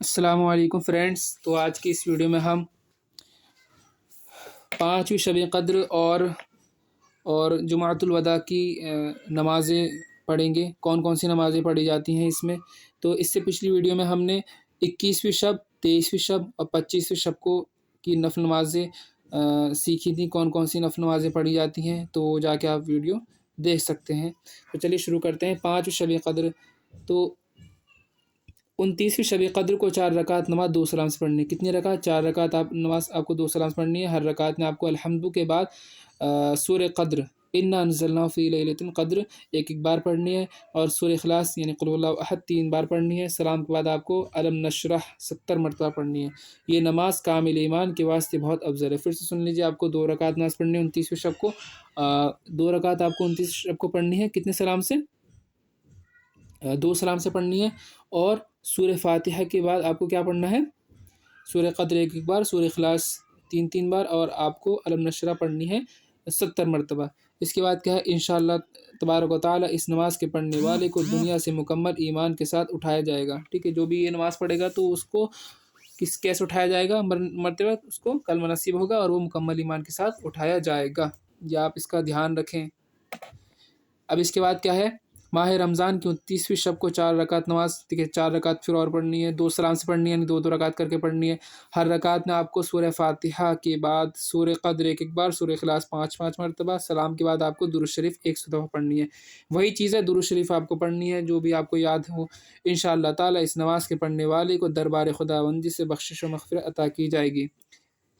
अस्सलामु अलैकुम फ्रेंड्स। तो आज की इस वीडियो में हम पाँचवीं शब क़द्र और जुमातुल वदा की नमाज़ें पढ़ेंगे। कौन कौन सी नमाज़ें पढ़ी जाती हैं इसमें। तो इससे पिछली वीडियो में हमने 21वीं शब, 23वीं शब और 25वीं शब को की नफ़ल नमाज़ें सीखी थी। कौन कौन सी नफ़ल नमाज़ें पढ़ी जाती हैं, तो जाके आप वीडियो देख सकते हैं। तो चलिए शुरू करते हैं। पाँचवीं शब क़द्र, तो 29वीं शब क़द्र को 4 रकात नमाज़ 2 सलाम से पढ़नी है। कितनी रकात? 4 रकात आप नमाज़ आपको 2 सलाम से पढ़नी है। हर रकात में आपको अल्हम्दु के बाद सूरह क़द्र इन्ना अंज़लनाहु फ़ी लैलतिल क़द्र एक बार पढ़नी है, और सूरह इख़लास यानी क़ुल हुवल्लाहु अहद 3 बार पढ़नी है। सलाम के बाद आपको अलम नशरह 70 मरतबा पढ़नी है। ये नमाज़ कामिल ईमान के वास्ते बहुत अफजल है। फिर से सुन लीजिए, आपको 2 रकात नमाज़ पढ़नी है 29वीं शब को। 2 रकात आपको 29 शब को पढ़नी है। कितने सलाम से? 2 सलाम से पढ़नी है। और सूरह फातिहा के बाद आपको क्या पढ़ना है? सूरह क़द्र एक बार, सूरह इख़लास 3 बार, और आपको अलम नशरह पढ़नी है 70 मरतबा। इसके बाद क्या है? इंशाअल्लाह तबारक व तआला इस नमाज़ के पढ़ने वाले को दुनिया से मुकम्मल ईमान के साथ उठाया जाएगा। ठीक है, जो भी ये नमाज़ पढ़ेगा तो उसको कैसे उठाया जाएगा? मरतबा उसको कलमा नसीब होगा और वो मुकम्मल ईमान के साथ उठाया जाएगा। या आप इसका ध्यान रखें। अब इसके बाद क्या है? माह रमज़ान की 29वीं शब को 4 रकात नमाज़, ठीक है, 4 रकात फिर और पढ़नी है। 2 सलाम से पढ़नी है, यानी 2 रकात करके पढ़नी है। हर रकात में आपको सूरह फातिहा के बाद सूरह क़द्र एक बार, सूरह इख़लास 5 मरतबा, सलाम के बाद आपको दुरूद शरीफ 100 दफ़ा पढ़नी है। वही चीज़ है, दुरूद शरीफ आपको पढ़नी है जो भी आपको याद हो। इंशाअल्लाह ताला इस नमाज़ के पढ़ने वाले को दरबार खुदाबंदी से बख्शिश व मग़फ़िरत अता की जाएगी।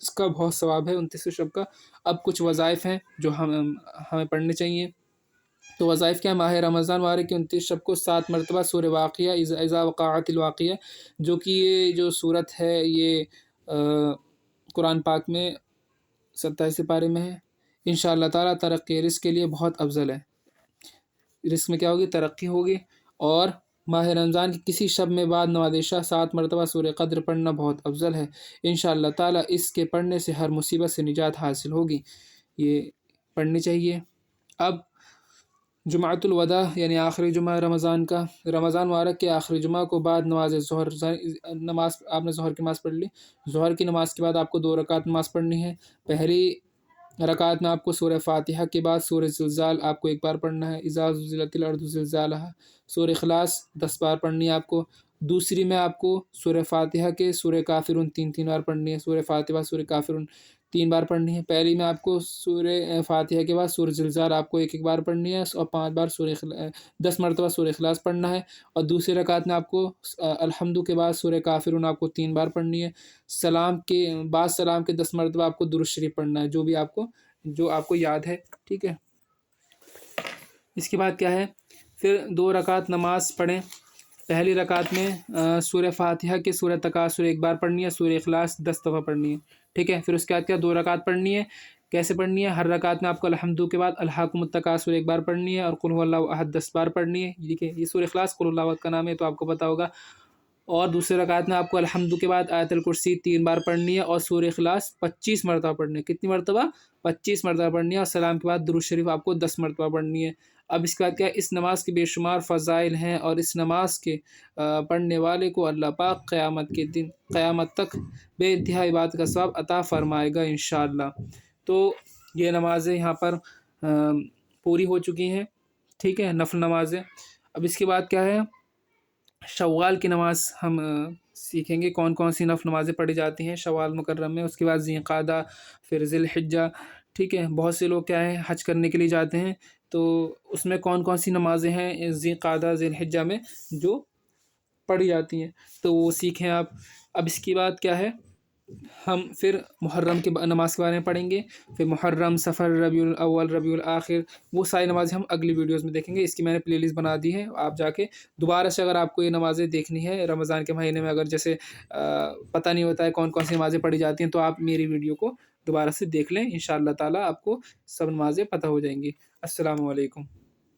इसका बहुत सवाब है 29वीं शब का। अब कुछ वज़ाइफ़ हैं जो हमें पढ़ने चाहिए। तो वज़ाइफ़ क्या है? माह रमज़ान वारे की 29 शब को 7 मरतबा सूरह वाक़िया इज़ा वक़अतिल वाक़िया, जो कि ये जो सूरत है ये कुरान पाक में 27 पारे में है। इंशाअल्लाह ताला तरक्की रिज़्क़ के लिए बहुत अफजल है। रिज़्क़ में क्या होगी? तरक्की होगी। और माह रमज़ान की किसी शब में बाद नवाज़ शाह 7 मरतबा सूरह क़द्र पढ़ना बहुत अफजल है। इंशाअल्लाह ताला इसके पढ़ने से हर मुसीबत से निजात हासिल होगी। ये पढ़नी चाहिए। अब जुमातुल वदा यानी आखिरी जुमा रमज़ान का, रमज़ान मुबारक के आखिरी जुमा को बाद नमाज ज़ोहर नमाज, आपने ज़ोहर की नमाज़ पढ़ ली। ज़ोहर की नमाज़ के बाद आपको 2 रकात नमाज़ पढ़नी है। पहली रकात में आपको सूरह फातिहा के बाद सूरह ज़िलज़ाल आपको 1 बार पढ़ना है। इज़ा ज़ुल्ज़िलतिल अर्ज़ु ज़िलज़ालहा। सूरह इख़लास 10 बार पढ़नी है आपको। दूसरी में आपको सूरह फातिहा के सूरह काफ़िरून 3 बार पढ़नी है। सूरह फातिहा सूरह काफ़िरून 3 बार पढ़नी है। पहली में आपको सूरह फातिहा के बाद सूरह ज़िलज़ाल आपको 1 बार पढ़नी है, और 5 बार 10 मरतबा सूरह इख़लास पढ़ना है। और दूसरी रकात में आपको अल्हम्दु के बाद सूरह काफ़िरून आपको 3 बार पढ़नी है। सलाम के बाद सलाम के 10 मरतबा आपको दुरूद शरीफ पढ़ना है, जो आपको याद है। ठीक है। इसके बाद क्या है? फिर 2 रकात नमाज़ पढ़ें। पहली रकात में सूरह फातिहा के सूरह तकासुर 1 बार पढ़नी है, सूरह इख़लास 10 दफ़ा पढ़नी है। ठीक है। फिर उसके बाद क्या? 2 रकात पढ़नी है। कैसे पढ़नी है? हर रकात में आपको अल्हम्दु के बाद अल्हाकुमुत तकासुर 1 बार पढ़नी है, और क़ुल हुवल्लाहु अहद 10 बार पढ़नी है। देखिए, ये सूरह इख़लास क़ुल हुवल्लाहु अहद का नाम है, तो आपको पता होगा। और दूसरे रकात में आपको अल्हम्दु के बाद आयतुल कुर्सी 3 बार पढ़नी है, और सूरह इख़लास 25 मरतबा पढ़नी है। कितनी मरतबा? 25 मरतबा पढ़नी है। और सलाम के बाद दुरूद शरीफ आपको 10 मरतबा पढ़नी है। अब इसके बाद क्या है? इस नमाज के बेशुमार फ़ज़ाइल हैं, और इस नमाज के पढ़ने वाले को अल्लाह पाक क़यामत के दिन, क़यामत तक बेइंतहा इबादत का सवाब अता फ़रमाएगा इंशाअल्लाह। तो ये नमाज़ें यहाँ पर पूरी हो चुकी हैं। ठीक है, नफ़ल नमाज़ें। अब इसके बाद क्या है? शव्वाल की नमाज़ हम सीखेंगे। कौन कौन सी नफ़ल नमाज़ें पढ़ी जाती हैं शव्वाल मुकर्रम में। उसके बाद ज़िलक़ादा, फिर ज़िलहिज्जा। ठीक है, बहुत से लोग क्या है, हज करने के लिए जाते हैं, तो उसमें कौन कौन सी नमाज़ें हैं ज़िलक़ादा ज़िलहिज्जा में जो पढ़ी जाती हैं, तो वो सीखें आप। अब इसके बाद क्या है? हम फिर मुहर्रम की नमाज़ के बारे में पढ़ेंगे। फिर मुहर्रम, सफ़र, रबीउल अव्वल, रबीउल आखिर, वो सारी नमाज़ें हम अगली वीडियोज़ में देखेंगे। इसकी मैंने प्लेलिस्ट बना दी है, आप जाके दोबारा से, अगर आपको ये नमाज़ें देखनी है रमज़ान के महीने में, अगर जैसे पता नहीं होता है कौन कौन सी नमाज़ें पढ़ी जाती हैं, तो आप मेरी वीडियो को दोबारा से देख लें। इंशाअल्लाह ताला आपको सब नमाज़ें पता हो जाएंगी। अस्सलामु अलैकुम।